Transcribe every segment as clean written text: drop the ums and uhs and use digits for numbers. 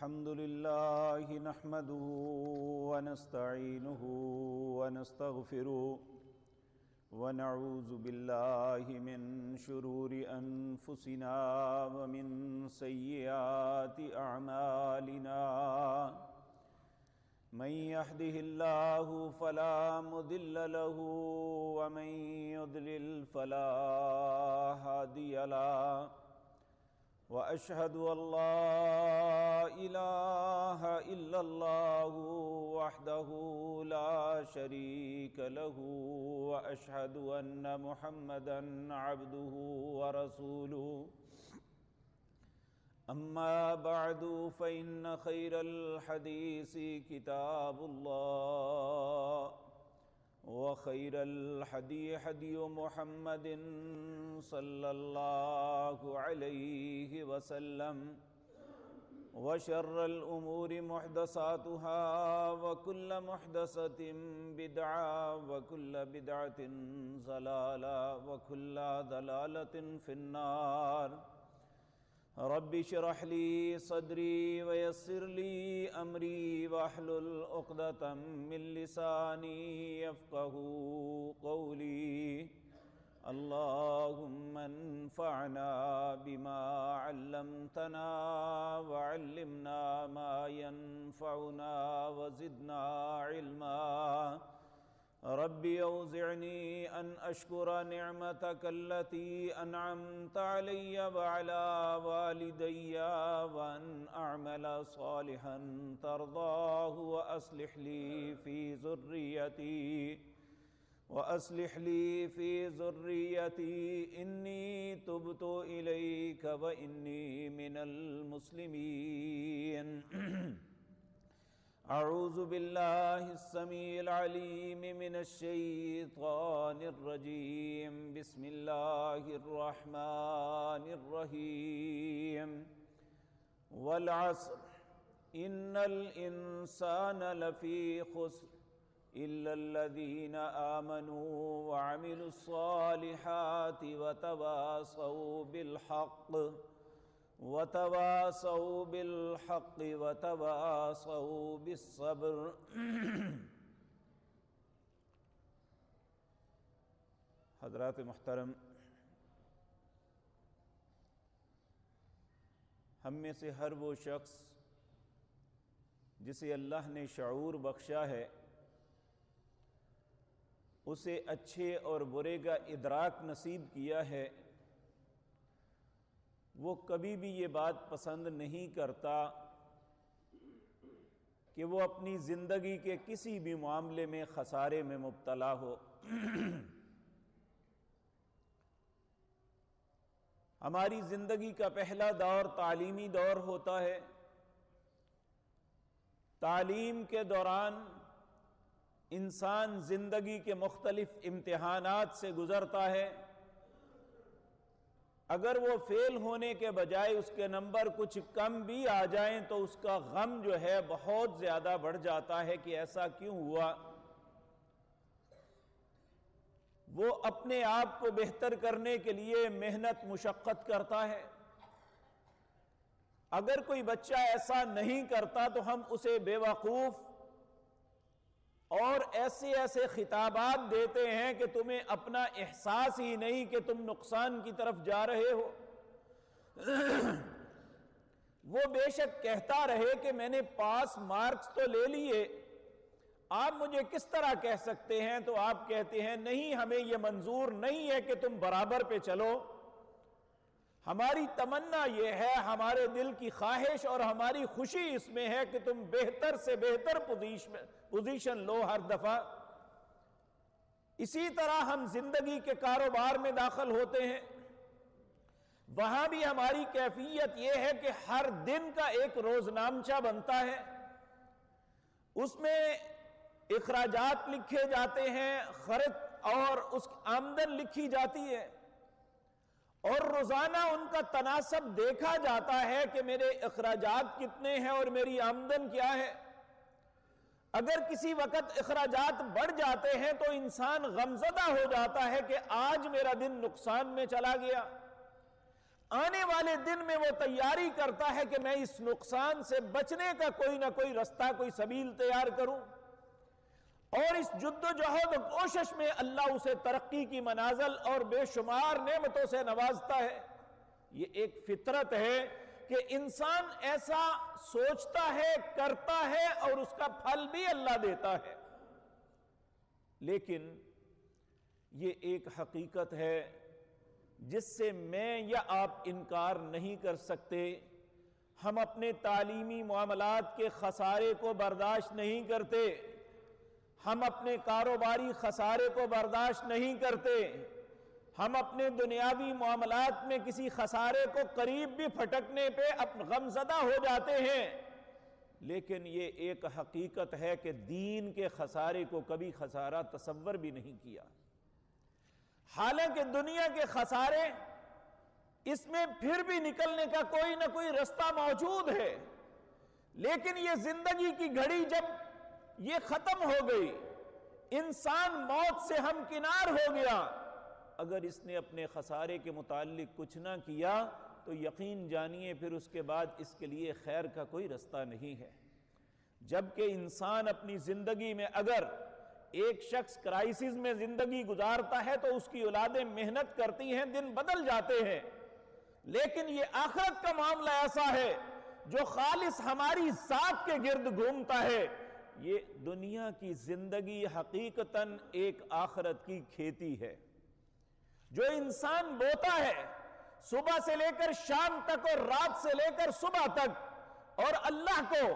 الحمد لله نحمده ونستعينه ونستغفره ونعوذ بالله من شرور أنفسنا ومن سيئات أعمالنا من يهده الله فلا مضل له ومن يضلل فلا هادي له وأشهد أن لا إله إلا الله وحده لا شريك له وأشهد أن محمدًا عبده ورسوله أما بعد فإن خير الحديث كتاب الله وخير الهدي هدي محمد صلى الله عليه وسلم وشر الأمور محدثاتها وكل محدثة بدعة وكل بدعة ضلالة وكل ضلالة في النار رب اشرح لي صدري ويسر لي أمري واحلل عقدة من لساني يفقهوا قولي اللهم انفعنا بما علمتنا وعلمنا ما ينفعنا وزدنا علما رب اوزعني ان اشكر نعمتك التي انعمت علي وعلى والدي وان اعمل صالحا ترضاه واصلح لي في ذريتي إني تبت إليك وإني من المسلمين أعوذ بالله السميع العليم من الشيطان الرجيم بسم الله الرحمن الرحيم والعصر إن الإنسان لفي خسر إلا الذين آمنوا وعملوا الصالحات وتواصوا بالحق وتواصوا بالصبر حضرات محترم، ہم میں سے ہر وہ شخص جسے اللہ نے شعور بخشا ہے، اسے اچھے اور برے کا ادراک نصیب کیا ہے، وہ کبھی بھی یہ بات پسند نہیں کرتا کہ وہ اپنی زندگی کے کسی بھی معاملے میں خسارے میں مبتلا ہو۔ ہماری زندگی کا پہلا دور تعلیمی دور ہوتا ہے۔ تعلیم کے دوران انسان زندگی کے مختلف امتحانات سے گزرتا ہے۔ اگر وہ فیل ہونے کے بجائے اس کے نمبر کچھ کم بھی آ جائیں تو اس کا غم جو ہے بہت زیادہ بڑھ جاتا ہے کہ ایسا کیوں ہوا۔ وہ اپنے آپ کو بہتر کرنے کے لیے محنت مشقت کرتا ہے۔ اگر کوئی بچہ ایسا نہیں کرتا تو ہم اسے بے وقوف اور ایسے خطابات دیتے ہیں کہ تمہیں اپنا احساس ہی نہیں کہ تم نقصان کی طرف جا رہے ہو۔ وہ بے شک کہتا رہے کہ میں نے پاس مارکس تو لے لیے، آپ مجھے کس طرح کہہ سکتے ہیں؟ تو آپ کہتے ہیں نہیں، ہمیں یہ منظور نہیں ہے کہ تم برابر پہ چلو۔ ہماری تمنا یہ ہے، ہمارے دل کی خواہش اور ہماری خوشی اس میں ہے کہ تم بہتر سے بہتر پوزیشن لو ہر دفعہ۔ اسی طرح ہم زندگی کے کاروبار میں داخل ہوتے ہیں، وہاں بھی ہماری کیفیت یہ ہے کہ ہر دن کا ایک روزنامچہ بنتا ہے، اس میں اخراجات لکھے جاتے ہیں، خرچ اور اس کی آمدن لکھی جاتی ہے، اور روزانہ ان کا تناسب دیکھا جاتا ہے کہ میرے اخراجات کتنے ہیں اور میری آمدن کیا ہے۔ اگر کسی وقت اخراجات بڑھ جاتے ہیں تو انسان غمزدہ ہو جاتا ہے کہ آج میرا دن نقصان میں چلا گیا، آنے والے دن میں وہ تیاری کرتا ہے کہ میں اس نقصان سے بچنے کا کوئی نہ کوئی رستہ، کوئی سبیل تیار کروں، اور اس جد و جہد و کوشش میں اللہ اسے ترقی کی منازل اور بے شمار نعمتوں سے نوازتا ہے۔ یہ ایک فطرت ہے کہ انسان ایسا سوچتا ہے، کرتا ہے، اور اس کا پھل بھی اللہ دیتا ہے۔ لیکن یہ ایک حقیقت ہے جس سے میں یا آپ انکار نہیں کر سکتے۔ ہم اپنے تعلیمی معاملات کے خسارے کو برداشت نہیں کرتے، ہم اپنے کاروباری خسارے کو برداشت نہیں کرتے، ہم اپنے دنیاوی معاملات میں کسی خسارے کو قریب بھی پھٹکنے پہ غمزدہ ہو جاتے ہیں۔ لیکن یہ ایک حقیقت ہے کہ دین کے خسارے کو کبھی خسارہ تصور بھی نہیں کیا۔ حالانکہ دنیا کے خسارے، اس میں پھر بھی نکلنے کا کوئی نہ کوئی رستہ موجود ہے، لیکن یہ زندگی کی گھڑی جب یہ ختم ہو گئی، انسان موت سے ہمکنار ہو گیا، اگر اس نے اپنے خسارے کے متعلق کچھ نہ کیا تو یقین جانیے پھر اس کے بعد اس کے لیے خیر کا کوئی رستہ نہیں ہے۔ جبکہ انسان اپنی زندگی میں اگر ایک شخص کرائسس میں زندگی گزارتا ہے تو اس کی اولادیں محنت کرتی ہیں، دن بدل جاتے ہیں، لیکن یہ آخرت کا معاملہ ایسا ہے جو خالص ہماری ذات کے گرد گھومتا ہے۔ یہ دنیا کی زندگی حقیقتاً ایک آخرت کی کھیتی ہے جو انسان بوتا ہے صبح سے لے کر شام تک اور رات سے لے کر صبح تک، اور اللہ کو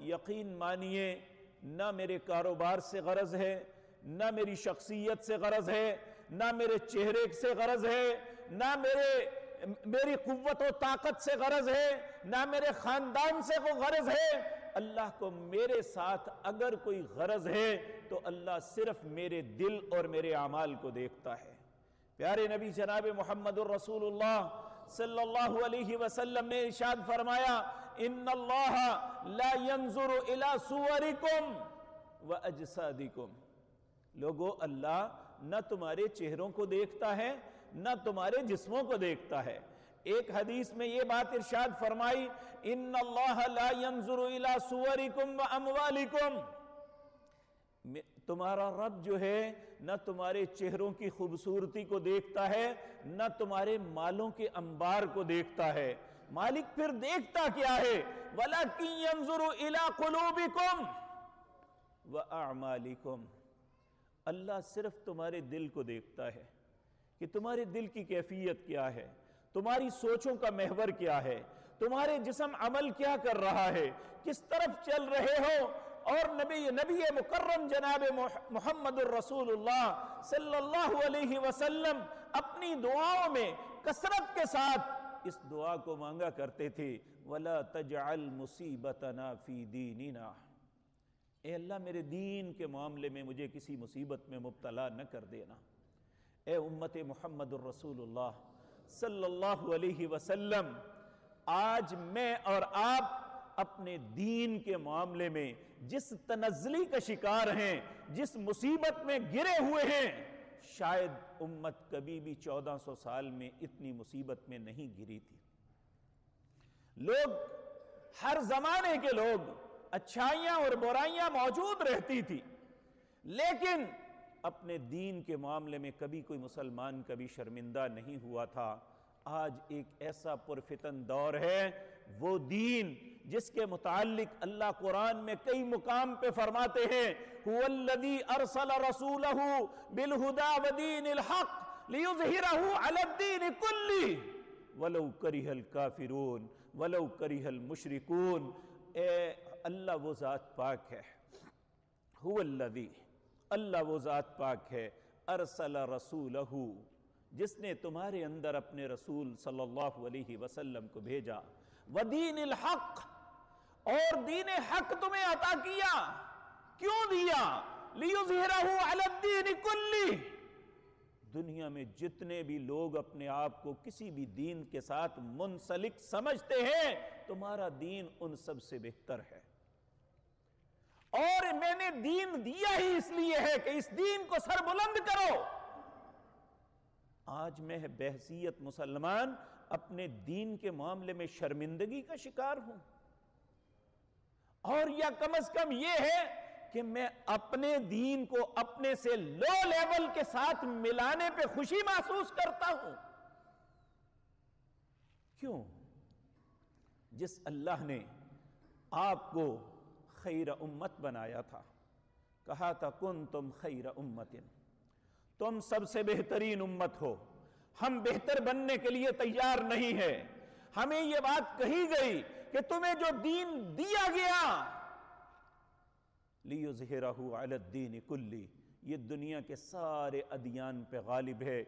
یقین مانیے نہ میرے کاروبار سے غرض ہے، نہ میری شخصیت سے غرض ہے، نہ میرے چہرے سے غرض ہے، نہ میری قوت و طاقت سے غرض ہے، نہ میرے خاندان سے کوئی غرض ہے۔ اللہ کو میرے ساتھ اگر کوئی غرض ہے تو اللہ صرف میرے دل اور میرے اعمال کو دیکھتا ہے۔ پیارے نبی جناب محمد الرسول اللہ صلی اللہ علیہ وسلم نے ارشاد فرمایا، ان اللہ لا ينظر الى صورکم واجسادکم۔ لوگو، اللہ نہ تمہارے چہروں کو دیکھتا ہے نہ تمہارے جسموں کو دیکھتا ہے۔ ایک حدیث میں یہ بات ارشاد فرمائی، ان اللہ لا ينظر الى صورکم واموالکم۔ تمہارا رب جو ہے نہ تمہارے چہروں کی خوبصورتی کو دیکھتا ہے نہ تمہارے مالوں کے انبار کو دیکھتا ہے۔ مالک پھر دیکھتا کیا ہے؟ وَلَكِنْ يَنْظُرُ إِلَىٰ قُلُوبِكُمْ وَأَعْمَالِكُمْ۔ اللہ صرف تمہارے دل کو دیکھتا ہے کہ تمہارے دل کی کیفیت کیا ہے، تمہاری سوچوں کا محور کیا ہے، تمہارے جسم عمل کیا کر رہا ہے، کس طرف چل رہے ہو۔ اور نبی مکرم جناب محمد الرسول اللہ صلی اللہ علیہ وسلم اپنی دعاؤں میں کثرت کے ساتھ اس دعا کو مانگا کرتے تھے، وَلَا تَجْعَلْ مُصِيبَتَنَا فِي دِينِنَا۔ اے اللہ میرے دین کے معاملے میں مجھے کسی مصیبت میں مبتلا نہ کر دینا۔ اے امت محمد الرسول اللہ صلی اللہ علیہ وسلم، آج میں اور آپ اپنے دین کے معاملے میں جس تنزلی کا شکار ہیں، جس مصیبت میں گرے ہوئے ہیں، شاید امت کبھی بھی 1400 سال میں اتنی مصیبت میں نہیں گری تھی۔ لوگ، ہر زمانے کے لوگ، اچھائیاں اور برائیاں موجود رہتی تھی، لیکن اپنے دین کے معاملے میں کبھی کوئی مسلمان کبھی شرمندہ نہیں ہوا تھا۔ آج ایک ایسا پرفتن دور ہے، وہ دین جس کے متعلق اللہ قرآن میں کئی مقام پہ فرماتے ہیں، هُوَ الَّذِي أَرْسَلَ رَسُولَهُ بِالْهُدَى وَدِينِ الْحَقِّ لِيُظْهِرَهُ عَلَى الدِّينِ كُلِّهِ وَلَوْ كَرِهَ الْكَافِرُونَ وَلَوْ كَرِهَ الْمُشْرِكُونَ۔ اے اللہ وہ ذات پاک ہے، هُوَ الَّذِي، اللہ وہ ذات پاک ہے، أَرْسَلَ رَسُولَهُ، جس نے تمہارے اندر اپنے رسول صلی اللہ علیہ وسلم کو بھیجا، وَدِينِ الْحَقِّ، اور دین حق تمہیں عطا کیا۔ کیوں دیا؟ لِيُظْهِرَهُ عَلَى الدِّينِ كُلِّهِ۔ دنیا میں جتنے بھی لوگ اپنے آپ کو کسی بھی دین کے ساتھ منسلک سمجھتے ہیں، تمہارا دین ان سب سے بہتر ہے، اور میں نے دین دیا ہی اس لیے ہے کہ اس دین کو سر بلند کرو۔ آج میں بحیثیت مسلمان اپنے دین کے معاملے میں شرمندگی کا شکار ہوں، اور یا کم از کم یہ ہے کہ میں اپنے دین کو اپنے سے لو لیول کے ساتھ ملانے پہ خوشی محسوس کرتا ہوں۔ کیوں؟ جس اللہ نے آپ کو خیر امت بنایا تھا، کہا تھا کنتم خیر امت، تم سب سے بہترین امت ہو، ہم بہتر بننے کے لیے تیار نہیں ہے۔ ہمیں یہ بات کہی گئی کہ تمہیں جو دین دیا گیا لِيُظْهِرَهُ عَلَى الدِّينِ كُلِّهِ، یہ دنیا کے سارے ادیان پہ غالب ہے۔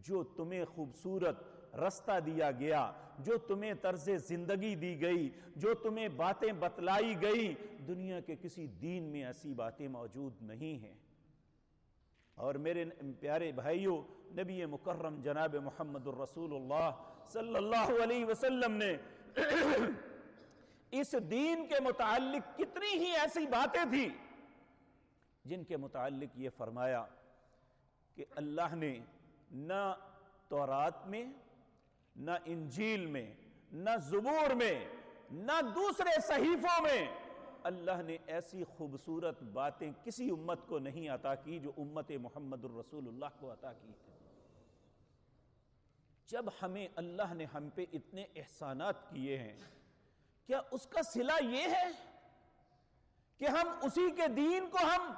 جو تمہیں خوبصورت رستہ دیا گیا، جو تمہیں طرز زندگی دی گئی، جو تمہیں باتیں بتلائی گئی، دنیا کے کسی دین میں ایسی باتیں موجود نہیں ہیں۔ اور میرے پیارے بھائیوں، نبی مکرم جناب محمد الرسول اللہ صلی اللہ علیہ وسلم نے اس دین کے متعلق کتنی ہی ایسی باتیں تھی جن کے متعلق یہ فرمایا کہ اللہ نے نہ تورات میں، نہ انجیل میں، نہ زبور میں، نہ دوسرے صحیفوں میں اللہ نے ایسی خوبصورت باتیں کسی امت کو نہیں عطا کی جو امت محمد الرسول اللہ کو عطا کی ہے۔ جب ہمیں اللہ نے ہم پہ اتنے احسانات کیے ہیں، کیا اس کا صلہ یہ ہے کہ ہم اسی کے دین کو ہم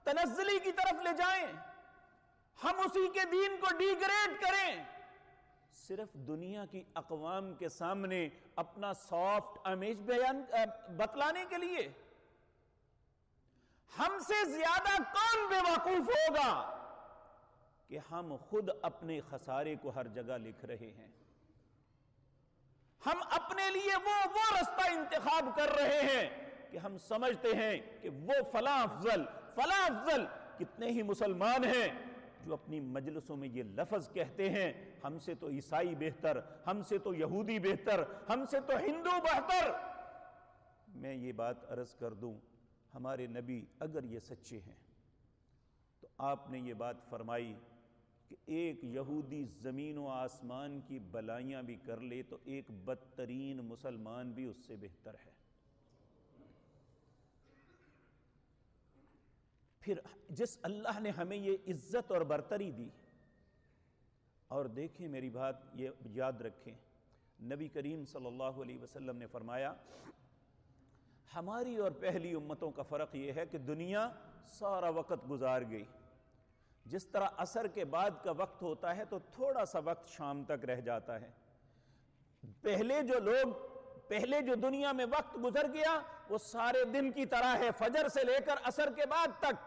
تنزلی کی طرف لے جائیں، ہم اسی کے دین کو ڈیگریڈ کریں، صرف دنیا کی اقوام کے سامنے اپنا سافٹ امیج بتلانے کے لیے؟ ہم سے زیادہ کون بے وقوف ہوگا کہ ہم خود اپنے خسارے کو ہر جگہ لکھ رہے ہیں، ہم اپنے لیے وہ رستہ انتخاب کر رہے ہیں کہ ہم سمجھتے ہیں کہ وہ فلاں افضل۔ کتنے ہی مسلمان ہیں جو اپنی مجلسوں میں یہ لفظ کہتے ہیں، ہم سے تو عیسائی بہتر، ہم سے تو یہودی بہتر، ہم سے تو ہندو بہتر۔ میں یہ بات عرض کر دوں، ہمارے نبی اگر یہ سچے ہیں تو آپ نے یہ بات فرمائی کہ ایک یہودی زمین و آسمان کی بلائیاں بھی کر لے تو ایک بدترین مسلمان بھی اس سے بہتر ہے۔ پھر جس اللہ نے ہمیں یہ عزت اور برتری دی، اور دیکھیں میری بات یہ یاد رکھیں، نبی کریم صلی اللہ علیہ وسلم نے فرمایا ہماری اور پہلی امتوں کا فرق یہ ہے کہ دنیا سارا وقت گزار گئی، جس طرح عصر کے بعد کا وقت ہوتا ہے تو تھوڑا سا وقت شام تک رہ جاتا ہے۔ پہلے جو دنیا میں وقت گزر گیا وہ سارے دن کی طرح ہے، فجر سے لے کر عصر کے بعد تک،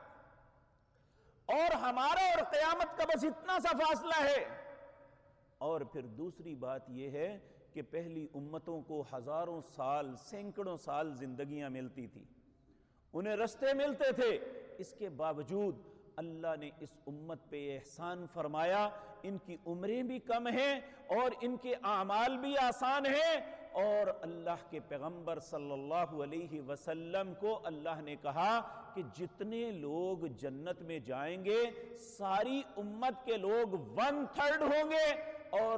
اور ہمارا اور قیامت کا بس اتنا سا فاصلہ ہے۔ اور پھر دوسری بات یہ ہے کہ پہلی امتوں کو ہزاروں سال، سینکڑوں سال زندگیاں ملتی تھی، انہیں رستے ملتے تھے، اس کے باوجود اللہ نے اس امت پہ احسان فرمایا، ان کی عمریں بھی کم ہیں اور ان کے اعمال بھی آسان ہیں، اور اللہ کے پیغمبر صلی اللہ علیہ وسلم کو اللہ نے کہا کہ جتنے لوگ جنت میں جائیں گے ساری امت کے لوگ 1/3 ہوں گے، اور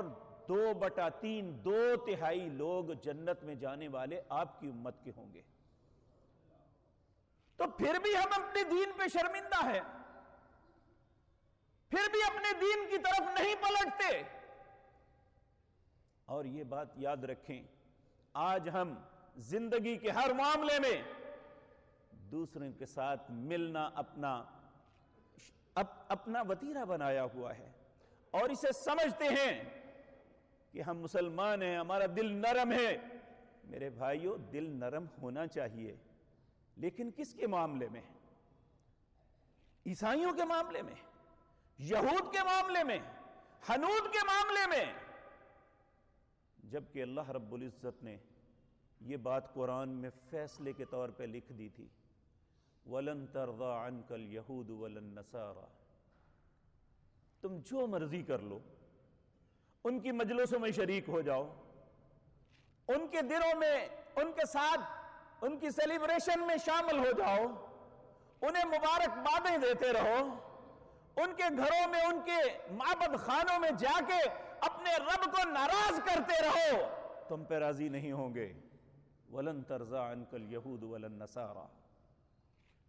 2/3 2/3 لوگ جنت میں جانے والے آپ کی امت کے ہوں گے۔ تو پھر بھی ہم اپنے دین پہ شرمندہ ہیں، پھر بھی اپنے دین کی طرف نہیں پلٹتے۔ اور یہ بات یاد رکھیں، آج ہم زندگی کے ہر معاملے میں دوسروں کے ساتھ ملنا اپنا وتیرہ بنایا ہوا ہے، اور اسے سمجھتے ہیں کہ ہم مسلمان ہیں، ہمارا دل نرم ہے۔ میرے بھائیو، دل نرم ہونا چاہیے، لیکن کس کے معاملے میں؟ عیسائیوں کے معاملے میں، یہود کے معاملے میں، ہنود کے معاملے میں؟ جبکہ اللہ رب العزت نے یہ بات قرآن میں فیصلے کے طور پہ لکھ دی تھی، وَلَن تَرْضَىٰ عَنْكَ الْيَهُودُ وَلَا النَّصَارَىٰ، تم جو مرضی کر لو، ان کی مجلسوں میں شریک ہو جاؤ، ان کے دنوں میں ان کے ساتھ ان کی سیلیبریشن میں شامل ہو جاؤ، انہیں مبارکبادیں دیتے رہو، ان کے گھروں میں ان کے معبد خانوں میں جا کے اپنے رب کو ناراض کرتے رہو، تم پہ راضی نہیں ہوں گے۔ وَلَن تَرْضَىٰ عَنْكَ الْيَهُودُ وَلَا النَّصَارَىٰ۔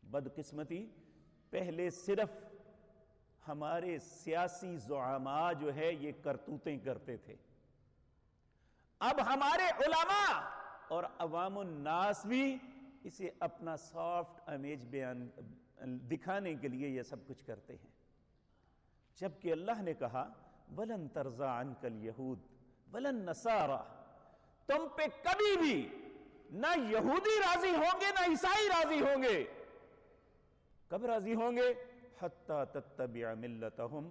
بدقسمتی پہلے صرف ہمارے سیاسی زعماء جو ہے یہ کرتوتیں کرتے تھے، اب ہمارے علماء اور عوام الناس بھی اسے اپنا سافٹ امیج بیان دکھانے کے لیے یہ سب کچھ کرتے ہیں، جبکہ اللہ نے کہا وَلَن تَرْضَىٰ عَنْكَ الْيَهُودُ وَلَا النَّصَارَىٰ، تم پہ کبھی بھی نہ یہودی راضی ہوں گے نہ عیسائی راضی ہوں گے۔ کب راضی ہوں گے؟ حَتَّى تَتَّبِعَ مِلَّتَهُمْ،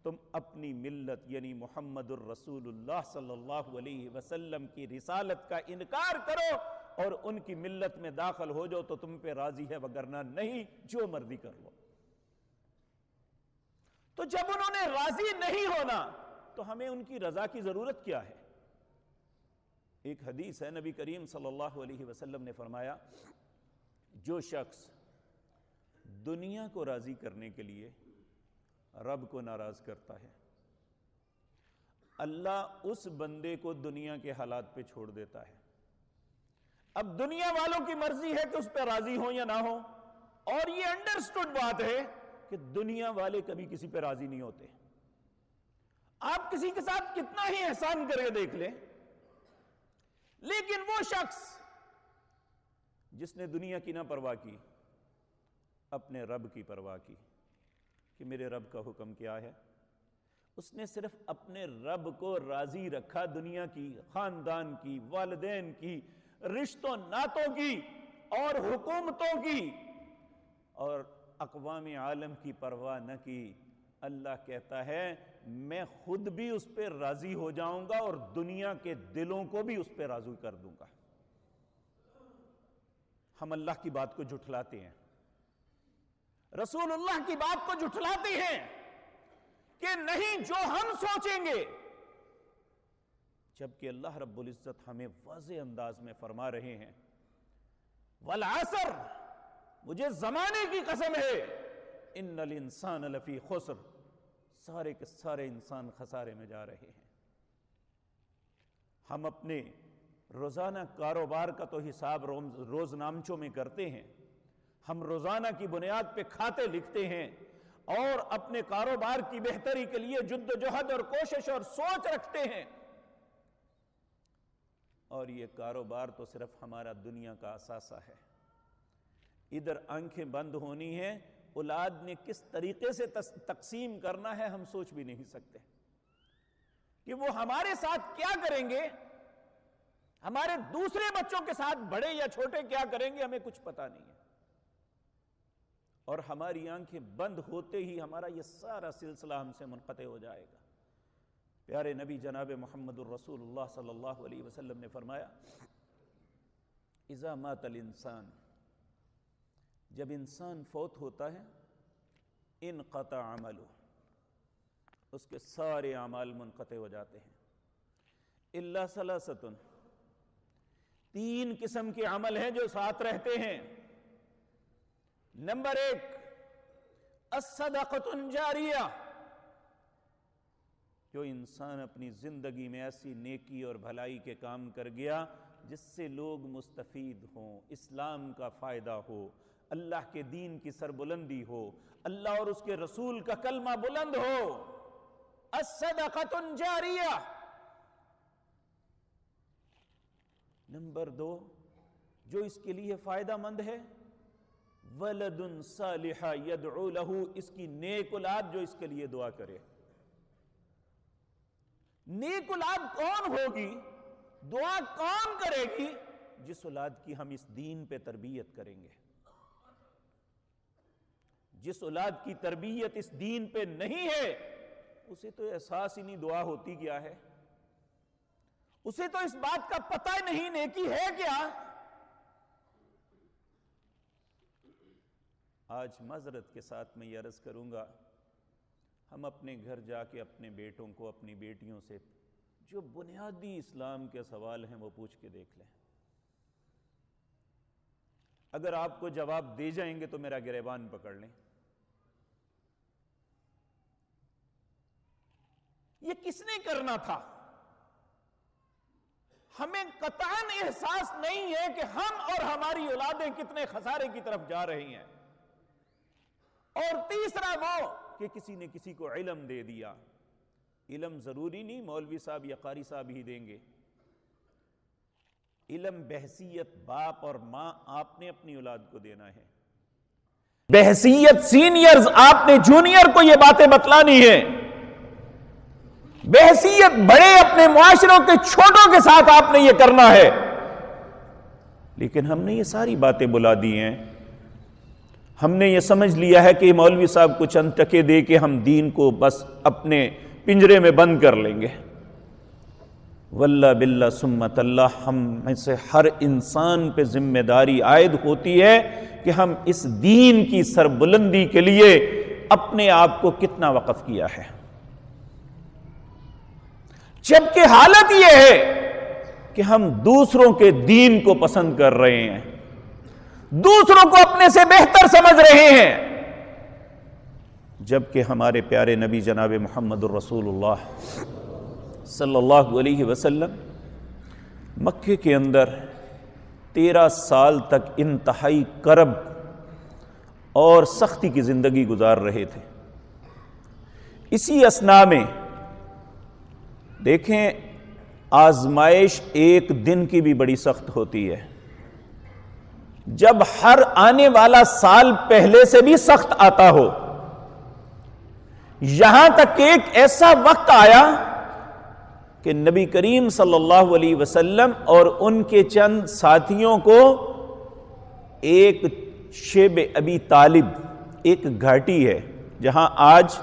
تم اپنی ملت یعنی محمد الرسول اللہ صلی اللہ علیہ وسلم کی رسالت کا انکار کرو اور ان کی ملت میں داخل ہو جاؤ تو تم پہ راضی ہے، وگرنہ نہیں، جو مرضی کر لو۔ تو جب انہوں نے راضی نہیں ہونا تو ہمیں ان کی رضا کی ضرورت کیا ہے؟ ایک حدیث ہے، نبی کریم صلی اللہ علیہ وسلم نے فرمایا جو شخص دنیا کو راضی کرنے کے لیے رب کو ناراض کرتا ہے، اللہ اس بندے کو دنیا کے حالات پہ چھوڑ دیتا ہے۔ اب دنیا والوں کی مرضی ہے کہ اس پہ راضی ہوں یا نہ ہوں، اور یہ انڈرسٹوڈ بات ہے کہ دنیا والے کبھی کسی پہ راضی نہیں ہوتے۔ آپ کسی کے ساتھ کتنا ہی احسان کر کے دیکھ لیں، لیکن وہ شخص جس نے دنیا کی نہ پرواہ کی، اپنے رب کی پرواہ کی کہ میرے رب کا حکم کیا ہے، اس نے صرف اپنے رب کو راضی رکھا، دنیا کی، خاندان کی، والدین کی، رشتوں ناتوں کی اور حکومتوں کی اور اقوام عالم کی پرواہ نہ کی۔ اللہ کہتا ہے میں خود بھی اس پہ راضی ہو جاؤں گا اور دنیا کے دلوں کو بھی اس پہ راضی کر دوں گا۔ ہم اللہ کی بات کو جھٹلاتے ہیں، رسول اللہ کی بات کو جھٹلاتے ہیں کہ نہیں جو ہم سوچیں گے، جبکہ اللہ رب العزت ہمیں واضح انداز میں فرما رہے ہیں والعصر، مجھے زمانے کی قسم ہے، ان الانسان لفی خسر، سارے کے سارے انسان خسارے میں جا رہے ہیں۔ ہم اپنے روزانہ کاروبار کا تو حساب روزنامچوں میں کرتے ہیں، ہم روزانہ کی بنیاد پہ کھاتے لکھتے ہیں اور اپنے کاروبار کی بہتری کے لیے جد و جہد اور کوشش اور سوچ رکھتے ہیں، اور یہ کاروبار تو صرف ہمارا دنیا کا اثاثہ ہے۔ ادھر آنکھیں بند ہونی ہیں، اولاد نے کس طریقے سے تقسیم کرنا ہے ہم سوچ بھی نہیں سکتے، کہ وہ ہمارے ساتھ کیا کریں گے، ہمارے دوسرے بچوں کے ساتھ بڑے یا چھوٹے کیا کریں گے ہمیں کچھ پتا نہیں ہے، اور ہماری آنکھیں بند ہوتے ہی ہمارا یہ سارا سلسلہ ہم سے منقطع ہو جائے گا۔ پیارے نبی جناب محمد الرسول اللہ صلی اللہ علیہ وسلم نے فرمایا اذا مات الانسان، جب انسان فوت ہوتا ہے، انقطع عملہ، اس کے سارے اعمال منقطع ہو جاتے ہیں، الا ثلاثۃ، تین قسم کے عمل ہیں جو ساتھ رہتے ہیں۔ نمبر 1 الصدقۃ جاریہ، جو انسان اپنی زندگی میں ایسی نیکی اور بھلائی کے کام کر گیا جس سے لوگ مستفید ہوں، اسلام کا فائدہ ہو، اللہ کے دین کی سربلندی ہو، اللہ اور اس کے رسول کا کلمہ بلند ہو، الصدقۃ جاریہ۔ نمبر 2 جو اس کے لیے فائدہ مند ہے، ولد صالح یدعو لہ، اس کی نیک اولاد جو اس کے لیے دعا کرے۔ نیک اولاد کون ہوگی، دعا کون کرے گی؟ جس اولاد کی ہم اس دین پہ تربیت کریں گے۔ جس اولاد کی تربیت اس دین پہ نہیں ہے اسے تو احساس ہی نہیں دعا ہوتی کیا ہے، اسے تو اس بات کا پتہ نہیں نیکی ہے کیا۔ آج معذرت کے ساتھ میں یہ عرض کروں گا، ہم اپنے گھر جا کے اپنے بیٹوں کو، اپنی بیٹیوں سے جو بنیادی اسلام کے سوال ہیں وہ پوچھ کے دیکھ لیں۔ اگر آپ کو جواب دے جائیں گے تو میرا گریبان پکڑ لیں۔ یہ کس نے کرنا تھا؟ ہمیں قطعاً احساس نہیں ہے کہ ہم اور ہماری اولادیں کتنے خسارے کی طرف جا رہی ہیں۔ اور تیسرا وہ کہ کسی نے کسی کو علم دے دیا۔ علم ضروری نہیں مولوی صاحب یا قاری صاحب ہی دیں گے، علم بحیثیت باپ اور ماں آپ نے اپنی اولاد کو دینا ہے، بحیثیت سینئرز آپ نے جونیئر کو یہ باتیں بتلانی ہے، بحیثیت بڑے اپنے معاشروں کے چھوٹوں کے ساتھ آپ نے یہ کرنا ہے۔ لیکن ہم نے یہ ساری باتیں بلا دی ہیں، ہم نے یہ سمجھ لیا ہے کہ مولوی صاحب کو چند ٹکے دے کے ہم دین کو بس اپنے پنجرے میں بند کر لیں گے۔ واللہ باللہ سمت اللہ، ہم میں سے ہر انسان پہ ذمہ داری عائد ہوتی ہے کہ ہم اس دین کی سربلندی کے لیے اپنے آپ کو کتنا وقف کیا ہے۔ جبکہ حالت یہ ہے کہ ہم دوسروں کے دین کو پسند کر رہے ہیں، دوسروں کو اپنے سے بہتر سمجھ رہے ہیں، جبکہ ہمارے پیارے نبی جناب محمد الرسول اللہ صلی اللہ علیہ وسلم مکے کے اندر 13 سال تک انتہائی کرب اور سختی کی زندگی گزار رہے تھے۔ اسی اثناء میں دیکھیں آزمائش ایک دن کی بھی بڑی سخت ہوتی ہے، جب ہر آنے والا سال پہلے سے بھی سخت آتا ہو، یہاں تک کہ ایک ایسا وقت آیا کہ نبی کریم صلی اللہ علیہ وسلم اور ان کے چند ساتھیوں کو ایک شیب ابی طالب، ایک گھاٹی ہے جہاں آج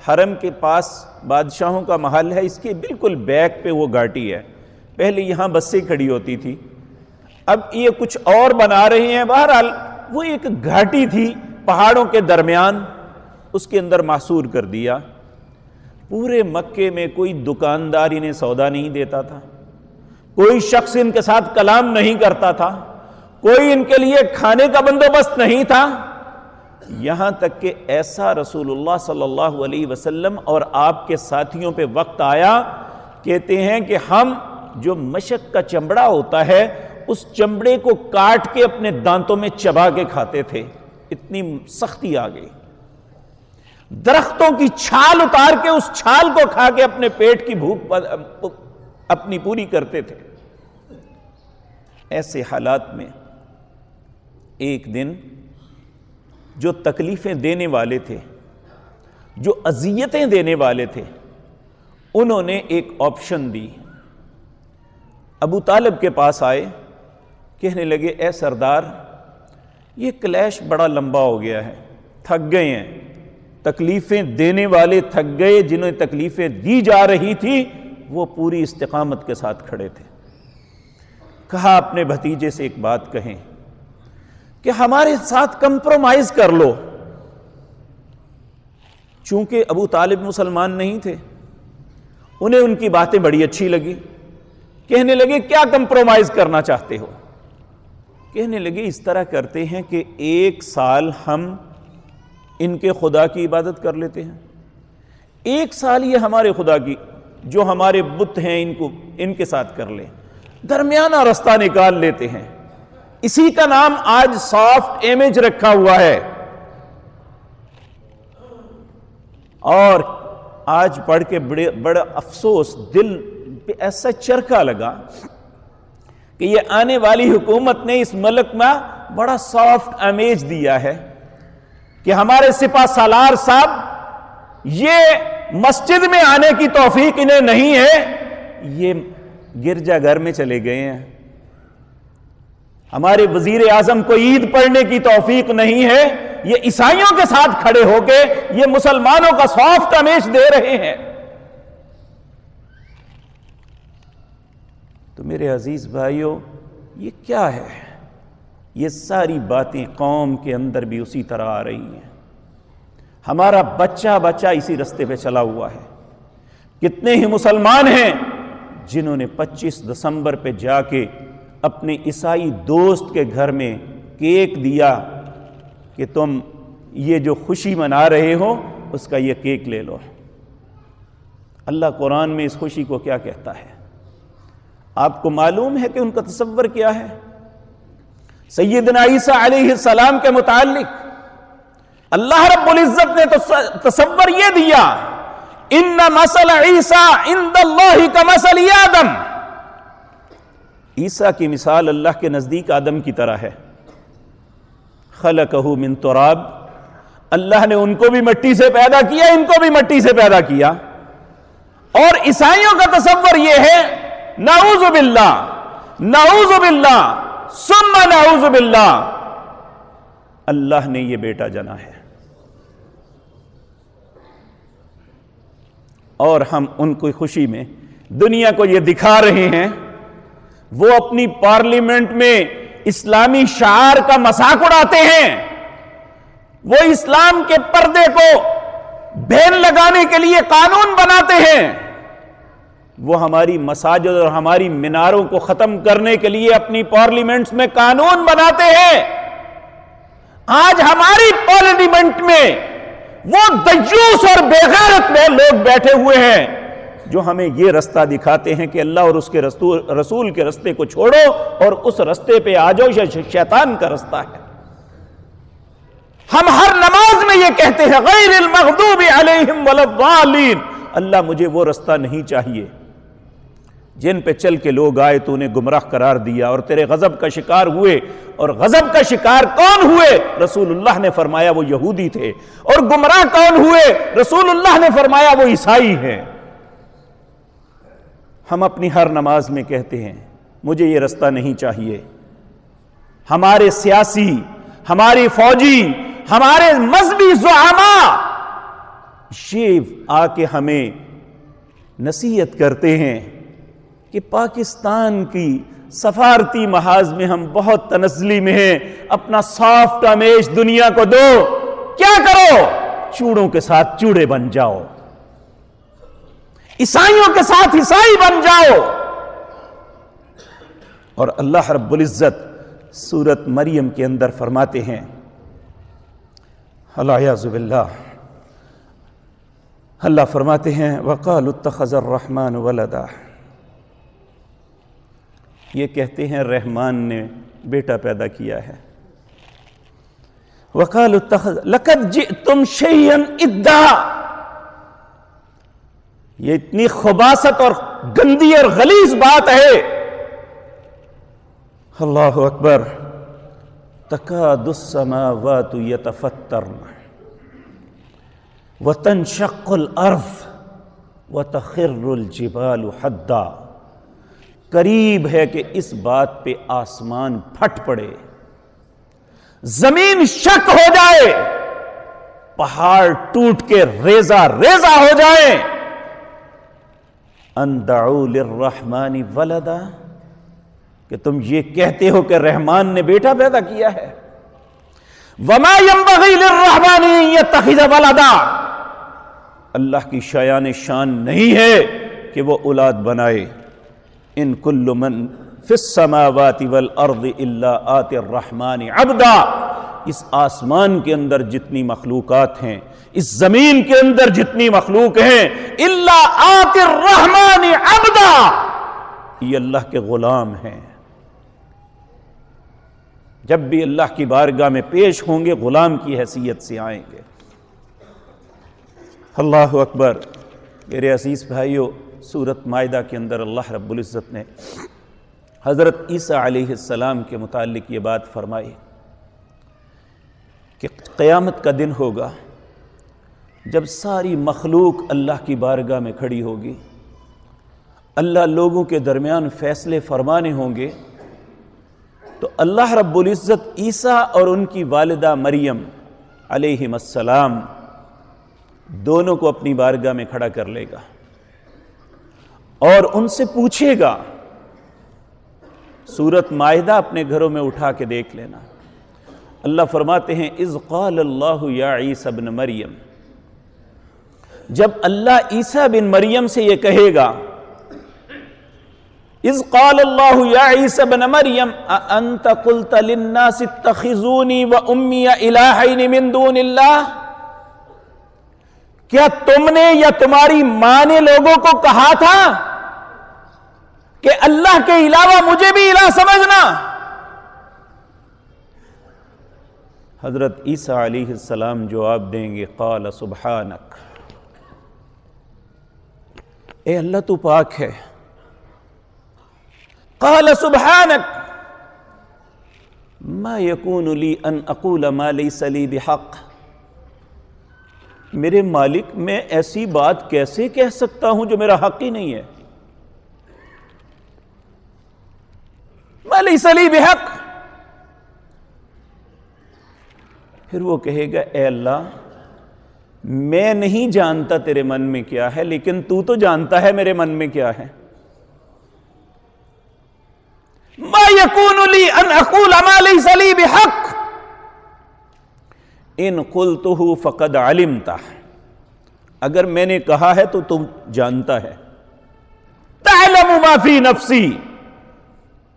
حرم کے پاس بادشاہوں کا محل ہے، اس کے بالکل بیک پہ وہ گھاٹی ہے، پہلے یہاں بسیں کھڑی ہوتی تھی، اب یہ کچھ اور بنا رہے ہیں، بہرحال وہ ایک گھاٹی تھی پہاڑوں کے درمیان، اس کے اندر محصور کر دیا۔ پورے مکے میں کوئی دکاندار انہیں سودا نہیں دیتا تھا، کوئی شخص ان کے ساتھ کلام نہیں کرتا تھا، کوئی ان کے لیے کھانے کا بندوبست نہیں تھا، یہاں تک کہ ایسا رسول اللہ صلی اللہ علیہ وسلم اور آپ کے ساتھیوں پہ وقت آیا، کہتے ہیں کہ ہم جو مشک کا چمڑا ہوتا ہے اس چمڑے کو کاٹ کے اپنے دانتوں میں چبا کے کھاتے تھے، اتنی سختی آ گئی۔ درختوں کی چھال اتار کے اس چھال کو کھا کے اپنے پیٹ کی بھوک اپنی پوری کرتے تھے۔ ایسے حالات میں ایک دن جو تکلیفیں دینے والے تھے، جو اذیتیں دینے والے تھے، انہوں نے ایک آپشن دی۔ ابو طالب کے پاس آئے، کہنے لگے اے سردار، یہ کلیش بڑا لمبا ہو گیا ہے، تھک گئے ہیں، تکلیفیں دینے والے تھک گئے، جنہیں تکلیفیں دی جا رہی تھی وہ پوری استقامت کے ساتھ کھڑے تھے۔ کہا اپنے بھتیجے سے ایک بات کہیں کہ ہمارے ساتھ کمپرومائز کر لو۔ چونکہ ابو طالب مسلمان نہیں تھے، انہیں ان کی باتیں بڑی اچھی لگی، کہنے لگے کیا کمپرومائز کرنا چاہتے ہو؟ کہنے لگے اس طرح کرتے ہیں کہ 1 سال ہم ان کے خدا کی عبادت کر لیتے ہیں، 1 سال یہ ہمارے خدا کی جو ہمارے بت ہیں ان کے ساتھ کر لیں، درمیانہ رستہ نکال لیتے ہیں۔ اسی کا نام آج سافٹ امیج رکھا ہوا ہے، اور آج پڑھ کے بڑا افسوس، دل پہ ایسا چرکا لگا کہ یہ آنے والی حکومت نے اس ملک میں بڑا سافٹ امیج دیا ہے کہ ہمارے سپہ سالار صاحب یہ مسجد میں آنے کی توفیق انہیں نہیں ہے، یہ گرجا گھر میں چلے گئے ہیں۔ ہمارے وزیر اعظم کو عید پڑھنے کی توفیق نہیں ہے، یہ عیسائیوں کے ساتھ کھڑے ہو کے یہ مسلمانوں کا سافٹ امیج دے رہے ہیں۔ تو میرے عزیز بھائیوں، یہ کیا ہے؟ یہ ساری باتیں قوم کے اندر بھی اسی طرح آ رہی ہیں۔ ہمارا بچہ اسی رستے پہ چلا ہوا ہے۔ کتنے ہی مسلمان ہیں جنہوں نے 25 دسمبر پہ جا کے اپنے عیسائی دوست کے گھر میں کیک دیا کہ تم یہ جو خوشی منا رہے ہو اس کا یہ کیک لے لو۔ اللہ قرآن میں اس خوشی کو کیا کہتا ہے؟ آپ کو معلوم ہے کہ ان کا تصور کیا ہے؟ سیدنا عیسیٰ علیہ السلام کے متعلق اللہ رب العزت نے تصور یہ دیا، ان مثل عیسیٰ عند اللہ کمثل آدم، عیسیٰ کی مثال اللہ کے نزدیک آدم کی طرح ہے، خلقہ من تراب، اللہ نے ان کو بھی مٹی سے پیدا کیا، ان کو بھی مٹی سے پیدا کیا۔ اور عیسائیوں کا تصور یہ ہے، نعوذ باللہ نعوذ باللہ ثم نعوذ باللہ، اللہ نے یہ بیٹا جنا ہے، اور ہم ان کی خوشی میں دنیا کو یہ دکھا رہے ہیں۔ وہ اپنی پارلیمنٹ میں اسلامی شعار کا مذاق اڑاتے ہیں، وہ اسلام کے پردے کو بین لگانے کے لیے قانون بناتے ہیں، وہ ہماری مساجد اور ہماری میناروں کو ختم کرنے کے لیے اپنی پارلیمنٹس میں قانون بناتے ہیں۔ آج ہماری پارلیمنٹ میں وہ دیوس اور بے غیرت میں لوگ بیٹھے ہوئے ہیں جو ہمیں یہ رستہ دکھاتے ہیں کہ اللہ اور اس کے رسول کے رستے کو چھوڑو اور اس رستے پہ آ جاؤ، یہ شیطان کا رستہ ہے۔ ہم ہر نماز میں یہ کہتے ہیں غیر المغضوب علیہم ولا الضالین، اللہ مجھے وہ رستہ نہیں چاہیے جن پہ چل کے لوگ آئے تو انہیں گمراہ قرار دیا اور تیرے غضب کا شکار ہوئے۔ اور غضب کا شکار کون ہوئے؟ رسول اللہ نے فرمایا وہ یہودی تھے۔ اور گمراہ کون ہوئے؟ رسول اللہ نے فرمایا وہ عیسائی ہیں۔ ہم اپنی ہر نماز میں کہتے ہیں مجھے یہ رستہ نہیں چاہیے۔ ہمارے سیاسی، ہماری فوجی، ہمارے مذہبی زعماء یہ آ کے ہمیں نصیحت کرتے ہیں کہ پاکستان کی سفارتی محاذ میں ہم بہت تنزلی میں ہیں، اپنا سافٹ امیج دنیا کو دو۔ کیا کرو؟ چوڑوں کے ساتھ چوڑے بن جاؤ، عیسائیوں کے ساتھ عیسائی بن جاؤ۔ اور اللہ رب العزت سورۃ مریم کے اندر فرماتے ہیں، العیاذ باللہ، اللہ فرماتے ہیں وَقَالُوا اتَّخَذَ الرَّحْمَنُ وَلَدًا، یہ کہتے ہیں رحمان نے بیٹا پیدا کیا ہے۔ وَقَالُوا اتَّخَذَ لَقَدْ جِئْتُمْ شَيْئًا إِدًّا، یہ اتنی خباثت اور گندی اور غلیظ بات ہے۔ اللہ اکبر، تکاد السماوات یتفطرن وتنشق الارض وتخر الجبال حدا، قریب ہے کہ اس بات پہ آسمان پھٹ پڑے، زمین شک ہو جائے، پہاڑ ٹوٹ کے ریزہ ریزہ ہو جائے۔ ان دعوا للرحمن ولدا، کہ تم یہ کہتے ہو کہ رحمان نے بیٹا پیدا کیا ہے۔ وما ينبغي للرحمن ان يتخذ ولدا، اللہ کی شایان شان نہیں ہے کہ وہ اولاد بنائے۔ ان کل من فی السماوات والارض الا آتی الرحمن عبدا، اس آسمان کے اندر جتنی مخلوقات ہیں، اس زمین کے اندر جتنی مخلوق ہیں، الا آتی الرحمن عبدا، یہ اللہ کے غلام ہیں۔ جب بھی اللہ کی بارگاہ میں پیش ہوں گے غلام کی حیثیت سے آئیں گے۔ اللہ اکبر۔ میرے عزیز بھائیو، سورۃ مائدہ کے اندر اللہ رب العزت نے حضرت عیسیٰ علیہ السلام کے متعلق یہ بات فرمائی کہ قیامت کا دن ہوگا جب ساری مخلوق اللہ کی بارگاہ میں کھڑی ہوگی، اللہ لوگوں کے درمیان فیصلے فرمانے ہوں گے، تو اللہ رب العزت عیسیٰ اور ان کی والدہ مریم علیہم السلام دونوں کو اپنی بارگاہ میں کھڑا کر لے گا اور ان سے پوچھے گا۔ سورۃ مائدہ اپنے گھروں میں اٹھا کے دیکھ لینا۔ اللہ فرماتے ہیں اذ قال اللہ یا عیسیٰ ابن مریم، جب اللہ عیسیٰ بن مریم سے یہ کہے گا، اذ قال اللہ یا عیسیٰ ابن مریم اانت قلت للناس اتخذونی و امی الہین من دون اللہ، کیا تم نے یا تمہاری ماں نے لوگوں کو کہا تھا کہ اللہ کے علاوہ مجھے بھی الہ سمجھنا؟ حضرت عیسیٰ علیہ السلام جواب دیں گے قال سبحانک، اے اللہ تو پاک ہے، قال سبحانک ما یکون لی ان اقول ما لیس لی بحق، میرے مالک میں ایسی بات کیسے کہہ سکتا ہوں جو میرا حق ہی نہیں ہے؟ ما لیس لی بحق۔ پھر وہ کہے گا اے اللہ میں نہیں جانتا تیرے من میں کیا ہے، لیکن تو تو جانتا ہے میرے من میں کیا ہے۔ ما یکون لی ان اقول ما لیس لی بحق ان قلتہ فقد علمتہ، اگر میں نے کہا ہے تو تم جانتا ہے۔ تعلم ما فی نفسی،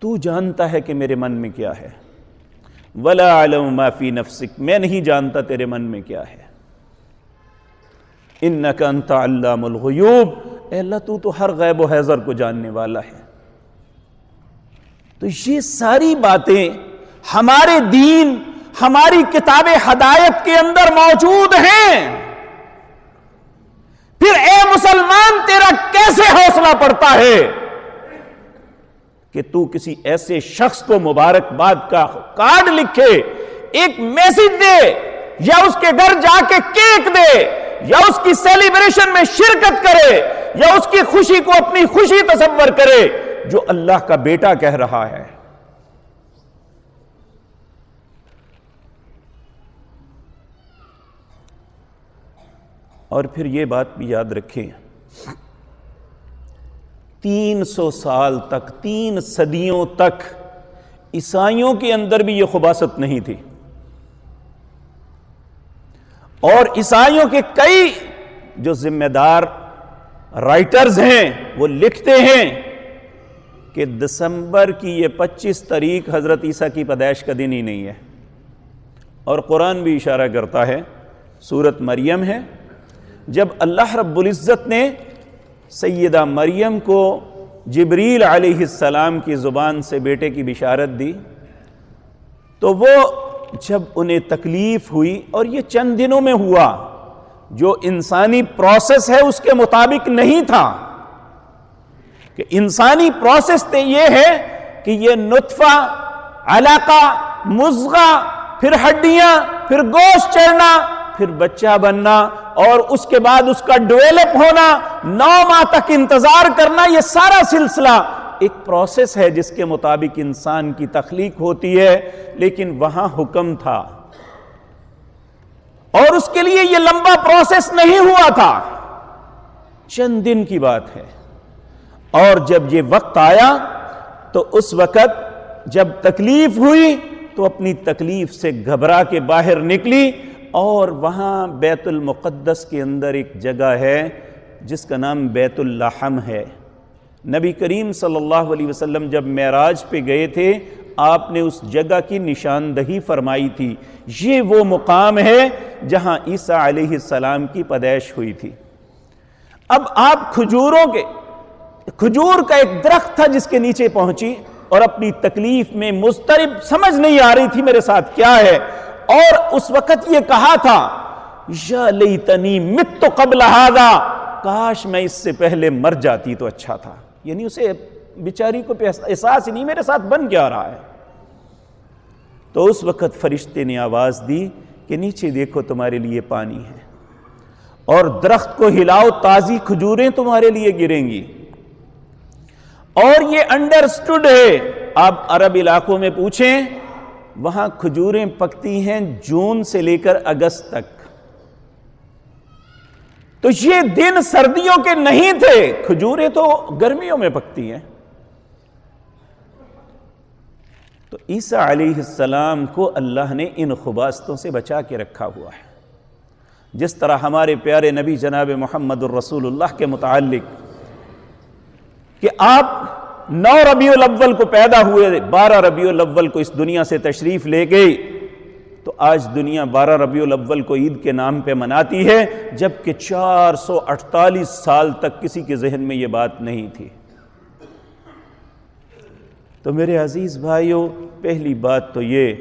تو جانتا ہے کہ میرے من میں کیا ہے۔ ولا اعلم ما فی نفسک، میں نہیں جانتا تیرے من میں کیا ہے۔ انک انت علام الغیوب، اے اللہ تو ہر غیب و حاضر کو جاننے والا ہے۔ تو یہ ساری باتیں ہمارے دین، ہماری کتاب ہدایت کے اندر موجود ہیں۔ پھر اے مسلمان تیرا کیسے حوصلہ پڑتا ہے کہ تو کسی ایسے شخص کو مبارکباد کا کارڈ لکھے، ایک میسج دے، یا اس کے گھر جا کے کیک دے، یا اس کی سیلیبریشن میں شرکت کرے، یا اس کی خوشی کو اپنی خوشی تصور کرے جو اللہ کا بیٹا کہہ رہا ہے۔ اور پھر یہ بات بھی یاد رکھیں، 300 سال تک، 3 صدیوں تک عیسائیوں کے اندر بھی یہ خباثت نہیں تھی، اور عیسائیوں کے کئی جو ذمہ دار رائٹرز ہیں وہ لکھتے ہیں کہ دسمبر کی یہ 25 تاریخ حضرت عیسیٰ کی پیدائش کا دن ہی نہیں ہے، اور قرآن بھی اشارہ کرتا ہے، سورۃ مریم ہے، جب اللہ رب العزت نے سیدہ مریم کو جبریل علیہ السلام کی زبان سے بیٹے کی بشارت دی، تو وہ جب انہیں تکلیف ہوئی، اور یہ چند دنوں میں ہوا، جو انسانی پروسیس ہے اس کے مطابق نہیں تھا، کہ انسانی پروسیس تو یہ ہے کہ یہ نطفہ، علاقہ، مضغہ، پھر ہڈیاں، پھر گوشت چڑھنا، پھر بچہ بننا، اور اس کے بعد اس کا ڈیولپ ہونا، 9 ماہ تک انتظار کرنا، یہ سارا سلسلہ ایک پروسیس ہے جس کے مطابق انسان کی تخلیق ہوتی ہے۔ لیکن وہاں حکم تھا، اور اس کے لیے یہ لمبا پروسیس نہیں ہوا تھا، چند دن کی بات ہے۔ اور جب یہ وقت آیا تو اس وقت جب تکلیف ہوئی تو اپنی تکلیف سے گھبرا کے باہر نکلی، اور وہاں بیت المقدس کے اندر ایک جگہ ہے جس کا نام بیت اللحم ہے۔ نبی کریم صلی اللہ علیہ وسلم جب معراج پہ گئے تھے، آپ نے اس جگہ کی نشاندہی فرمائی تھی، یہ وہ مقام ہے جہاں عیسیٰ علیہ السلام کی پیدائش ہوئی تھی۔ اب آپ کھجور کا ایک درخت تھا جس کے نیچے پہنچی، اور اپنی تکلیف میں مضطرب، سمجھ نہیں آ رہی تھی میرے ساتھ کیا ہے، اور اس وقت یہ کہا تھا یا لیتنی مت قبل ھذا، کاش میں اس سے پہلے مر جاتی تو اچھا تھا۔ یعنی اسے بیچاری کو احساس ہی نہیں میرے ساتھ بن کیا رہا ہے۔ تو اس وقت فرشتے نے آواز دی کہ نیچے دیکھو تمہارے لیے پانی ہے، اور درخت کو ہلاؤ تازی کھجوریں تمہارے لیے گریں گی۔ اور یہ انڈرسٹوڈ ہے، آپ عرب علاقوں میں پوچھیں، وہاں کھجوریں پکتی ہیں جون سے لے کر اگست تک، تو یہ دن سردیوں کے نہیں تھے، کھجوریں تو گرمیوں میں پکتی ہیں۔ تو عیسیٰ علیہ السلام کو اللہ نے ان خباثتوں سے بچا کے رکھا ہوا ہے، جس طرح ہمارے پیارے نبی جناب محمد الرسول اللہ کے متعلق کہ آپ 9 ربیع الاول کو پیدا ہوئے، 12 ربیع الاول کو اس دنیا سے تشریف لے گئے، تو آج دنیا 12 ربیع الاول کو عید کے نام پہ مناتی ہے، جبکہ 448 سال تک کسی کے ذہن میں یہ بات نہیں تھی۔ تو میرے عزیز بھائیوں، پہلی بات تو یہ،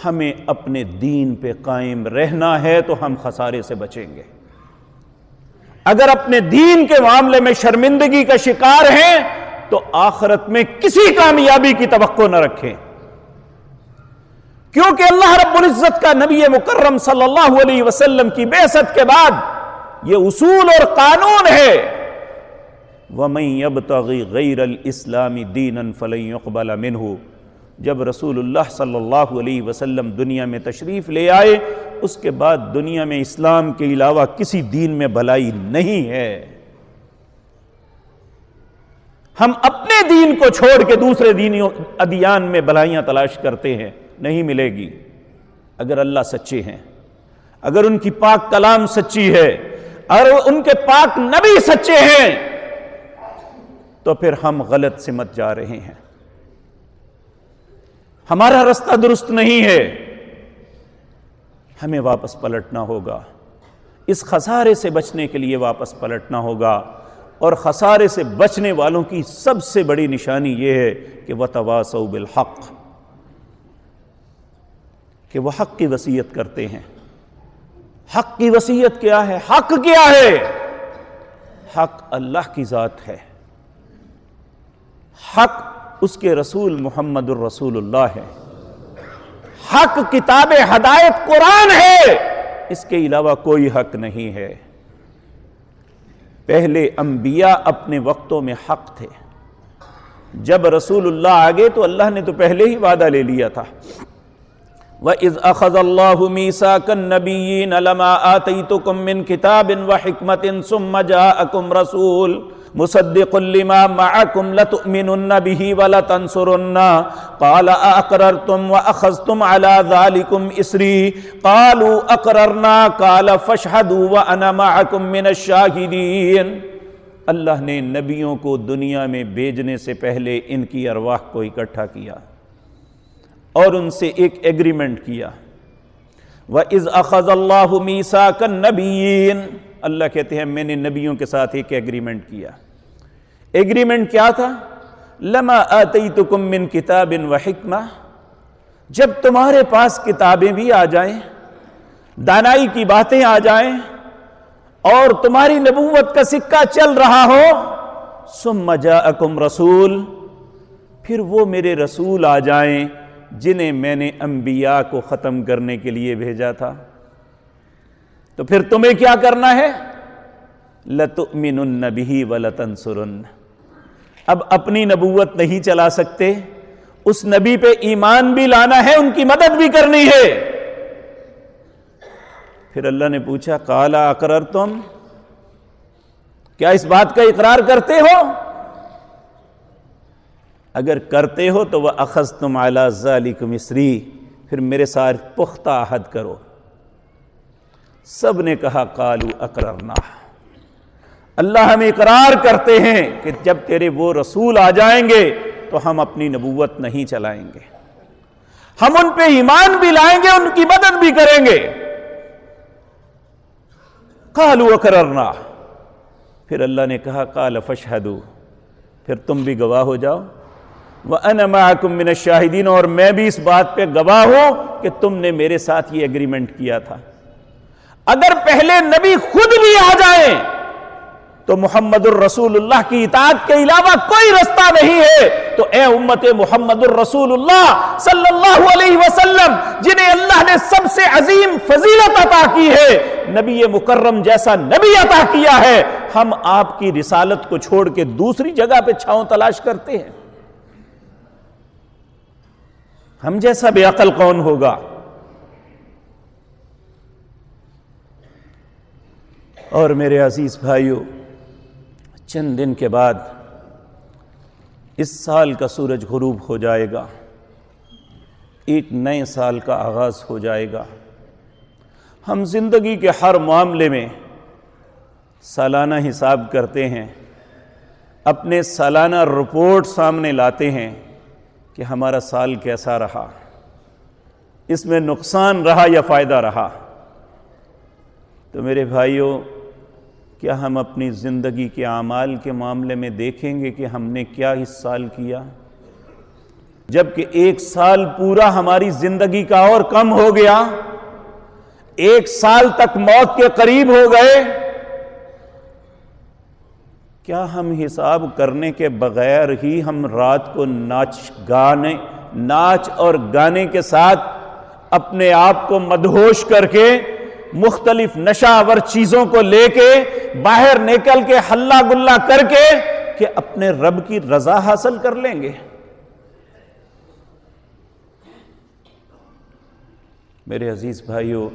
ہمیں اپنے دین پہ قائم رہنا ہے تو ہم خسارے سے بچیں گے۔ اگر اپنے دین کے معاملے میں شرمندگی کا شکار ہیں تو آخرت میں کسی کامیابی کی توقع نہ رکھیں، کیونکہ اللہ رب العزت کا نبی مکرم صلی اللہ علیہ وسلم کی بعثت کے بعد یہ اصول اور قانون ہے، وَمَن يَبْتَغِ غَيْرَ الْإِسْلَامِ دِينًا فَلَن يُقْبَلَ مِنْهُ۔ جب رسول اللہ صلی اللہ علیہ وسلم دنیا میں تشریف لے آئے، اس کے بعد دنیا میں اسلام کے علاوہ کسی دین میں بھلائی نہیں ہے۔ ہم اپنے دین کو چھوڑ کے دوسرے ادیان میں بھلائیاں تلاش کرتے ہیں، نہیں ملے گی۔ اگر اللہ سچے ہیں، اگر ان کی پاک کلام سچی ہے، اور ان کے پاک نبی سچے ہیں، تو پھر ہم غلط سمت جا رہے ہیں، ہمارا رستہ درست نہیں ہے، ہمیں واپس پلٹنا ہوگا۔ اس خسارے سے بچنے کے لیے واپس پلٹنا ہوگا، اور خسارے سے بچنے والوں کی سب سے بڑی نشانی یہ ہے کہ وَتَوَاصَوْا بِالْحَقِّ، کہ وہ حق کی وصیت کرتے ہیں۔ حق کی وصیت کیا ہے؟ حق کیا ہے؟ حق اللہ کی ذات ہے، حق اس کے رسول محمد الرسول اللہ ہے، حق کتاب ہدایت قرآن ہے، اس کے علاوہ کوئی حق نہیں ہے۔ پہلے انبیاء اپنے وقتوں میں حق تھے، جب رسول اللہ آگے تو اللہ نے تو پہلے ہی وعدہ لے لیا تھا۔ وَإِذْ أَخَذَ اللَّهُ مِيثَاقَ النَّبِيِّينَ لَمَا آتَيْتُكُم مِّن كِتَابٍ وَحِكْمَةٍ ثُمَّ جَاءَكُمْ رَسُولٌ مُصَدِّقٌ لِّمَا مَعَكُمْ لَتُؤْمِنُنَّ بِهِ وَلَتَنصُرُنَّهُ قَالَ أَأَقْرَرْتُمْ وَأَخَذْتُمْ عَلَىٰ ذَلِكُمْ إِصْرِي قَالُوا أَقْرَرْنَا قَالَ فَاشْهَدُوا وَأَنَا مَعَكُمْ مِنَ الشَّاهِدِينَ۔ اللہ نے نبیوں کو دنیا میں بھیجنے سے پہلے ان کی ارواح کو اکٹھا کیا اور ان سے ایک ایگریمنٹ کیا۔ وَإِذْ أَخَذَ اللَّهُ مِيثَاقَ النَّبِيِّينَ، اللہ کہتے ہیں میں نے نبیوں کے ساتھ ایک ایگریمنٹ کیا۔ ایگریمنٹ کیا تھا؟ لَمَا آتَيْتُكُم مِّن كِتَابٍ وَحِكْمَةٍ، جب تمہارے پاس کتابیں بھی آ جائیں، دانائی کی باتیں آ جائیں، اور تمہاری نبوت کا سکہ چل رہا ہو، ثُمَّ جَاءَكُمْ رَسُولٌ، پھر وہ میرے رسول آ جائیں جنہیں میں نے انبیاء کو ختم کرنے کے لیے بھیجا تھا، تو پھر تمہیں کیا کرنا ہے؟ لَتُؤْمِنُنَّ بِهِ وَلَتَنصُرُنَّ۔ اب اپنی نبوت نہیں چلا سکتے، اس نبی پہ ایمان بھی لانا ہے، ان کی مدد بھی کرنی ہے۔ پھر اللہ نے پوچھا قَالَ أَقْرَرْتُمْ، کیا اس بات کا اقرار کرتے ہو؟ اگر کرتے ہو تو وَأَخَذْتُمْ عَلَىٰ ذَلِكُمْ إِصْرِي، پھر میرے ساتھ پختہ عہد کرو۔ سب نے کہا قَالُوا أَقْرَرْنَا، اللہ ہم اقرار کرتے ہیں کہ جب تیرے وہ رسول آ جائیں گے تو ہم اپنی نبوت نہیں چلائیں گے، ہم ان پہ ایمان بھی لائیں گے، ان کی مدد بھی کریں گے۔ قَالُوا أَقْرَرْنَا، پھر اللہ نے کہا قَالَ فَاشْهَدُوا، پھر تم بھی گواہ ہو جاؤ، وَأَنَا مَعَكُمْ مِنَ الشَّاهِدِينَ، اور میں بھی اس بات پہ گواہ ہوں کہ تم نے میرے ساتھ یہ ایگریمنٹ کیا تھا۔ اگر پہلے نبی خود بھی آ جائیں تو محمد الرسول اللہ کی اطاعت کے علاوہ کوئی رستہ نہیں ہے۔ تو اے امت محمد الرسول اللہ صلی اللہ علیہ وسلم، جنہیں اللہ نے سب سے عظیم فضیلت عطا کی ہے، نبی مکرم جیسا نبی عطا کیا ہے، ہم آپ کی رسالت کو چھوڑ کے دوسری جگہ پہ چھاؤں تلاش کرتے ہیں؟ ہم جیسا بے عقل کون ہوگا؟ اور میرے عزیز بھائیو، چند دن کے بعد اس سال کا سورج غروب ہو جائے گا، ایک نئے سال کا آغاز ہو جائے گا۔ ہم زندگی کے ہر معاملے میں سالانہ حساب کرتے ہیں، اپنے سالانہ رپورٹ سامنے لاتے ہیں کہ ہمارا سال کیسا رہا۔ اس میں نقصان رہا یا فائدہ رہا؟ تو میرے بھائیوں، کیا ہم اپنی زندگی کے اعمال کے معاملے میں دیکھیں گے کہ ہم نے کیا اس سال کیا؟ جبکہ 1 سال پورا ہماری زندگی کا اور کم ہو گیا، 1 سال تک موت کے قریب ہو گئے، کیا ہم حساب کرنے کے بغیر ہی ہم رات کو ناچ اور گانے کے ساتھ اپنے آپ کو مدہوش کر کے مختلف نشہ آور چیزوں کو لے کے باہر نکل کے ہلا گلا کر کے کہ اپنے رب کی رضا حاصل کر لیں گے؟ میرے عزیز بھائیوں،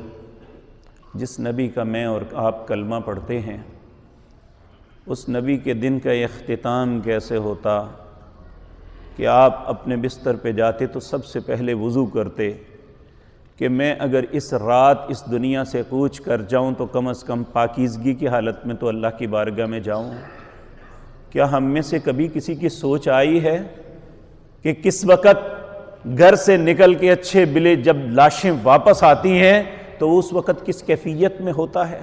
جس نبی کا میں اور آپ کلمہ پڑھتے ہیں، اس نبی کے دن کا اختتام کیسے ہوتا کہ آپ اپنے بستر پہ جاتے تو سب سے پہلے وضو کرتے کہ میں اگر اس رات اس دنیا سے کوچ کر جاؤں تو کم از کم پاکیزگی کی حالت میں تو اللہ کی بارگاہ میں جاؤں۔ کیا ہم میں سے کبھی کسی کی سوچ آئی ہے کہ کس وقت گھر سے نکل کے اچھے بلے جب لاشیں واپس آتی ہیں تو اس وقت کس کیفیت میں ہوتا ہے؟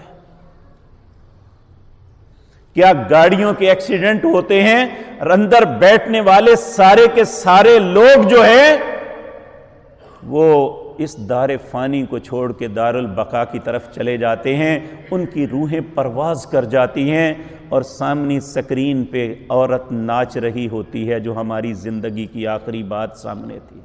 کیا گاڑیوں کے ایکسیڈنٹ ہوتے ہیں، اندر بیٹھنے والے سارے کے سارے لوگ جو ہیں وہ اس دار فانی کو چھوڑ کے دار البقاء کی طرف چلے جاتے ہیں، ان کی روحیں پرواز کر جاتی ہیں اور سامنے سکرین پہ عورت ناچ رہی ہوتی ہے جو ہماری زندگی کی آخری بات سامنے تھی۔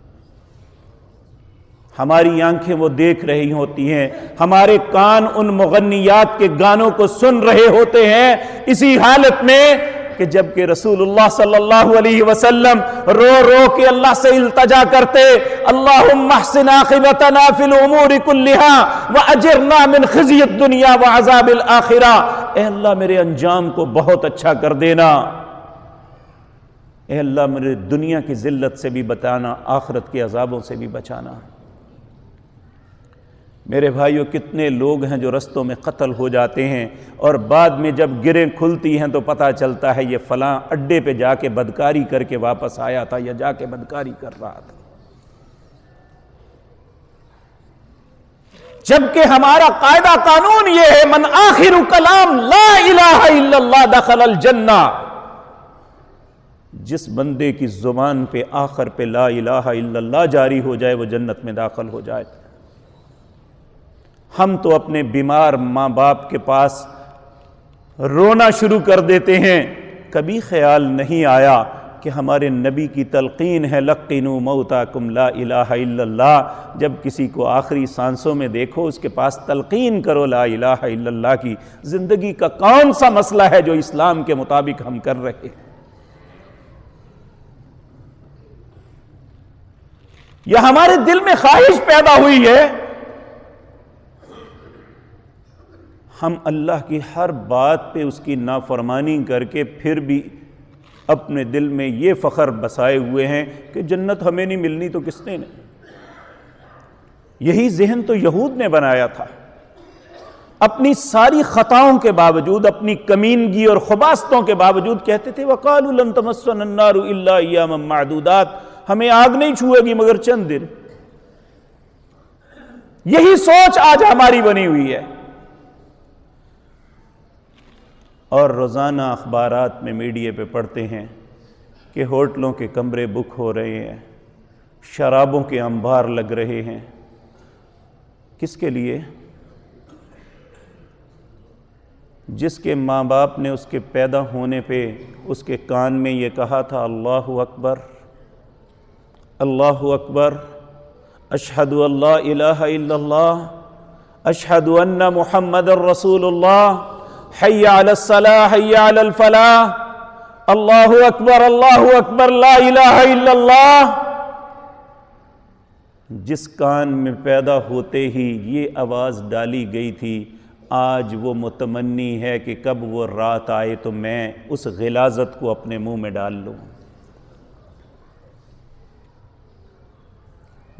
ہماری آنکھیں وہ دیکھ رہی ہوتی ہیں، ہمارے کان ان مغنیات کے گانوں کو سن رہے ہوتے ہیں، اسی حالت میں کہ جبکہ رسول اللہ صلی اللہ علیہ وسلم رو رو کے اللہ سے التجا کرتے، اللہم احسن عاقبتنا فی الامور کلہا واجرنا من خزی الدنیا وعذاب الاخرہ، اے اللہ میرے انجام کو بہت اچھا کر دینا، اے اللہ میرے دنیا کی ذلت سے بھی بچانا، آخرت کے عذابوں سے بھی بچانا۔ میرے بھائیوں، کتنے لوگ ہیں جو رستوں میں قتل ہو جاتے ہیں اور بعد میں جب گریں کھلتی ہیں تو پتہ چلتا ہے یہ فلاں اڈے پہ جا کے بدکاری کر کے واپس آیا تھا یا جا کے بدکاری کر رہا تھا، جبکہ ہمارا قاعدہ قانون یہ ہے من آخر کلام لا الہ الا اللہ دخل الجنہ، جس بندے کی زبان پہ آخر پہ لا الہ الا اللہ جاری ہو جائے وہ جنت میں داخل ہو جائے۔ ہم تو اپنے بیمار ماں باپ کے پاس رونا شروع کر دیتے ہیں، کبھی خیال نہیں آیا کہ ہمارے نبی کی تلقین ہے لقنوا موتاکم لا الہ الا اللہ، جب کسی کو آخری سانسوں میں دیکھو اس کے پاس تلقین کرو لا الہ الا اللہ کی۔ زندگی کا کون سا مسئلہ ہے جو اسلام کے مطابق ہم کر رہے ہیں؟ یا ہمارے دل میں خواہش پیدا ہوئی ہے، ہم اللہ کی ہر بات پہ اس کی نافرمانی کر کے پھر بھی اپنے دل میں یہ فخر بسائے ہوئے ہیں کہ جنت ہمیں نہیں ملنی تو کس نے نہیں۔ یہی ذہن تو یہود نے بنایا تھا، اپنی ساری خطاؤں کے باوجود، اپنی کمینگی اور خباثتوں کے باوجود کہتے تھے وَقَالُوا لَن تَمَسَّنَا النَّارُ إِلَّا أَيَّامًا مَّعْدُودَاتٍ، ہمیں آگ نہیں چھوئے گی مگر چند دن۔ یہی سوچ آج ہماری بنی ہوئی ہے، اور روزانہ اخبارات میں میڈیا پہ پڑھتے ہیں کہ ہوٹلوں کے کمرے بک ہو رہے ہیں، شرابوں کے انبار لگ رہے ہیں۔ کس کے لیے؟ جس کے ماں باپ نے اس کے پیدا ہونے پہ اس کے کان میں یہ کہا تھا اللہ اکبر اللہ اکبر، اشہد ان لا الہ الا اللہ، اشہد ان محمد رسول اللہ، حی علی الصلاح حی علی الفلاح، اللہ اکبر لا الہ الا اللہ۔ جس کان میں پیدا ہوتے ہی یہ آواز ڈالی گئی تھی، آج وہ متمنی ہے کہ کب وہ رات آئے تو میں اس غلاظت کو اپنے منہ میں ڈال لوں،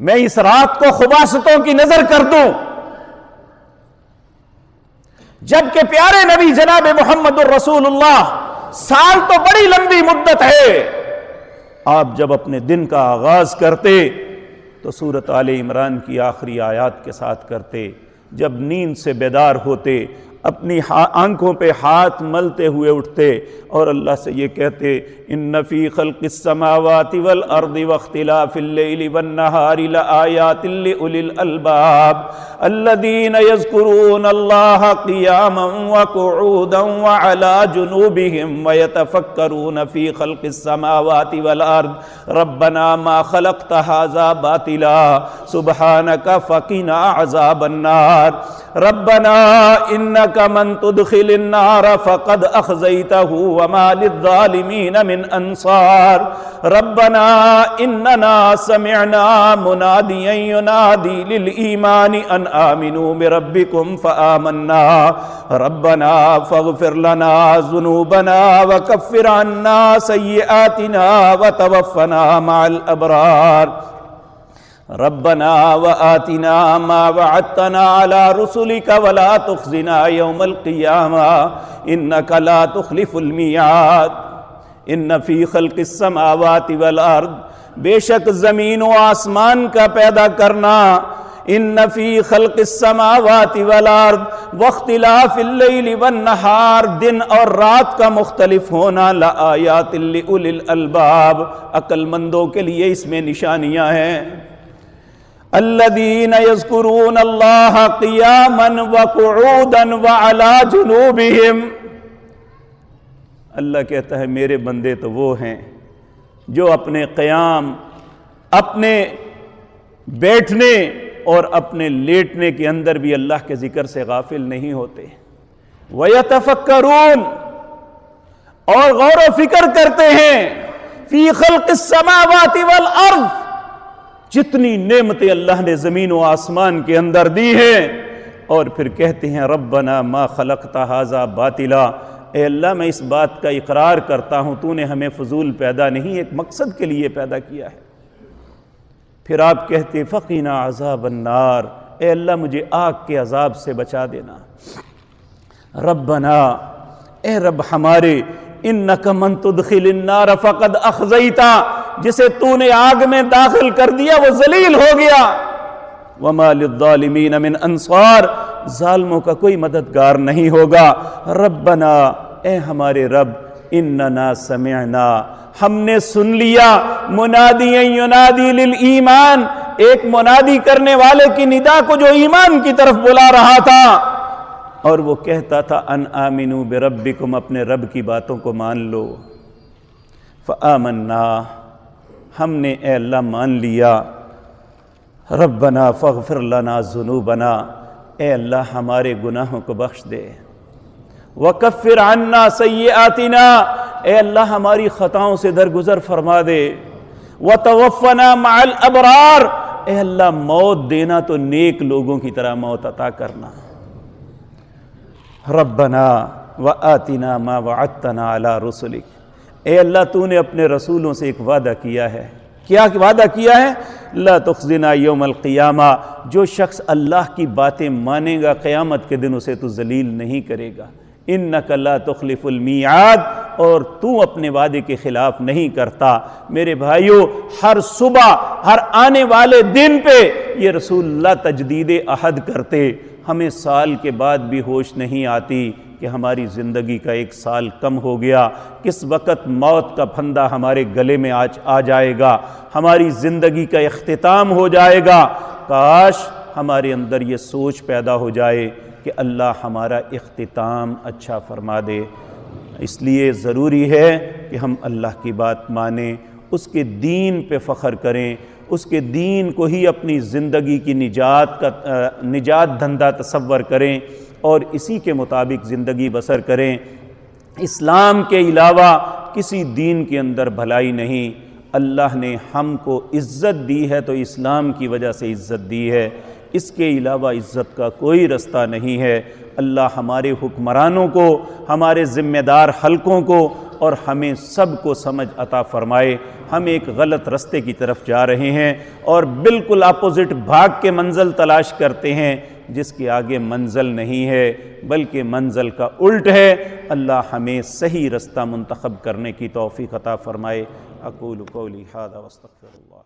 میں اس رات کو خباثتوں کی نظر کر دوں۔ جبکہ پیارے نبی جناب محمد الرسول اللہ، سال تو بڑی لمبی مدت ہے، آپ جب اپنے دن کا آغاز کرتے تو سورۃ آل عمران کی آخری آیات کے ساتھ کرتے، جب نیند سے بیدار ہوتے اپنی آنکھوں پہ ہاتھ ملتے ہوئے اٹھتے اور اللہ سے یہ کہتے، ان فی خلق السماوات والارض واختلاف اللیل والنہار لآیات لأولی الالباب الذین یذکرون اللہ قیاما وقعودا وعلی جنوبہم ویتفکرون فی خلق السماوات والارض ربنا ما خلقت ھذا باطلا سبحانک فقنا عذاب النار ربنا انک من تدخل النار فقد اخزیتہ وما للظالمین من انصار ربنا اننا سمعنا منادیا ینادی للایمان ان آمنوا بربکم فآمنا ربنا فاغفر لنا ذنوبنا وکفر عنا سیئاتنا وتوفنا مع الابرار ربنا وآتنا ما وعدتنا على رسلك ولا تخزنا يوم القيامة إنك لا تخلف الميعاد ان فی خلق السماوات والارض، بے شک زمین و آسمان کا پیدا کرنا، ان فی خلق السماوات والارض واختلاف اللیل والنہار، دن اور رات کا مختلف ہونا، لآیات لأولی الالباب، عقل مندوں کے لیے اس میں نشانیاں ہیں۔ الذین یذکرون اللہ قیاما وقعودا وعلی جنوبہم، اللہ کہتا ہے میرے بندے تو وہ ہیں جو اپنے قیام، اپنے بیٹھنے اور اپنے لیٹنے کے اندر بھی اللہ کے ذکر سے غافل نہیں ہوتے، وَيَتَفَكَّرُونَ، اور غور و فکر کرتے ہیں، فی خلق السماوات والارض، جتنی نعمتیں اللہ نے زمین و آسمان کے اندر دی ہیں، اور پھر کہتے ہیں ربنا ما خلقت ھذا باطلا، اے اللہ میں اس بات کا اقرار کرتا ہوں تو نے ہمیں فضول پیدا نہیں، ایک مقصد کے لیے پیدا کیا ہے۔ پھر آپ کہتے فقنا عذاب النار، اے اللہ مجھے آگ کے عذاب سے بچا دینا۔ ربنا، اے رب ہمارے، انک من تدخل النار فقد اخزیتا، جسے تو نے آگ میں داخل کر دیا وہ ذلیل ہو گیا، وما للظالمین من انصار، ظالموں کا کوئی مددگار نہیں ہوگا۔ ربنا، اے ہمارے رب، اننا سمعنا، ہم نے سن لیا، منادیا ینادی للایمان، ایک منادی کرنے والے کی ندا کو جو ایمان کی طرف بلا رہا تھا، اور وہ کہتا تھا ان آمنوا بربکم، اپنے رب کی باتوں کو مان لو۔ فآمنا، ہم نے اے اللہ مان لیا۔ ربنا فاغفر لنا ذنوبنا، اے اللہ ہمارے گناہوں کو بخش دے۔ وکفر عنا سیئاتنا، اے اللہ ہماری خطاؤں سے درگزر فرما دے۔ وتوفنا مع الابرار، اے اللہ موت دینا تو نیک لوگوں کی طرح موت عطا کرنا۔ ربنا وآتنا ما وعدتنا علی رسلک، اے اللہ تو نے اپنے رسولوں سے ایک وعدہ کیا ہے، کیا وعدہ کیا ہے؟ لا تخزنا یوم القیامہ، جو شخص اللہ کی باتیں مانے گا قیامت کے دن اسے تو ذلیل نہیں کرے گا۔ انک لا تخلف المیعاد، اور تو اپنے وعدے کے خلاف نہیں کرتا۔ میرے بھائیو، ہر صبح، ہر آنے والے دن پہ یہ رسول اللہ تجدید عہد کرتے۔ ہمیں سال کے بعد بھی ہوش نہیں آتی کہ ہماری زندگی کا ایک سال کم ہو گیا، کس وقت موت کا پھندا ہمارے گلے میں آ جائے گا، ہماری زندگی کا اختتام ہو جائے گا۔ کاش ہمارے اندر یہ سوچ پیدا ہو جائے کہ اللہ ہمارا اختتام اچھا فرما دے۔ اس لیے ضروری ہے کہ ہم اللہ کی بات مانیں، اس کے دین پہ فخر کریں، اس کے دین کو ہی اپنی زندگی کی نجات دھندا تصور کریں اور اسی کے مطابق زندگی بسر کریں۔ اسلام کے علاوہ کسی دین کے اندر بھلائی نہیں۔ اللہ نے ہم کو عزت دی ہے تو اسلام کی وجہ سے عزت دی ہے، اس کے علاوہ عزت کا کوئی رستہ نہیں ہے۔ اللہ ہمارے حکمرانوں کو، ہمارے ذمہ دار حلقوں کو اور ہمیں سب کو سمجھ عطا فرمائے۔ ہم ایک غلط رستے کی طرف جا رہے ہیں اور بالکل اپوزٹ بھاگ کے منزل تلاش کرتے ہیں، جس کے آگے منزل نہیں ہے بلکہ منزل کا الٹ ہے۔ اللہ ہمیں صحیح رستہ منتخب کرنے کی توفیق عطا فرمائے۔ اقول قولی ھذا واستغفر اللہ۔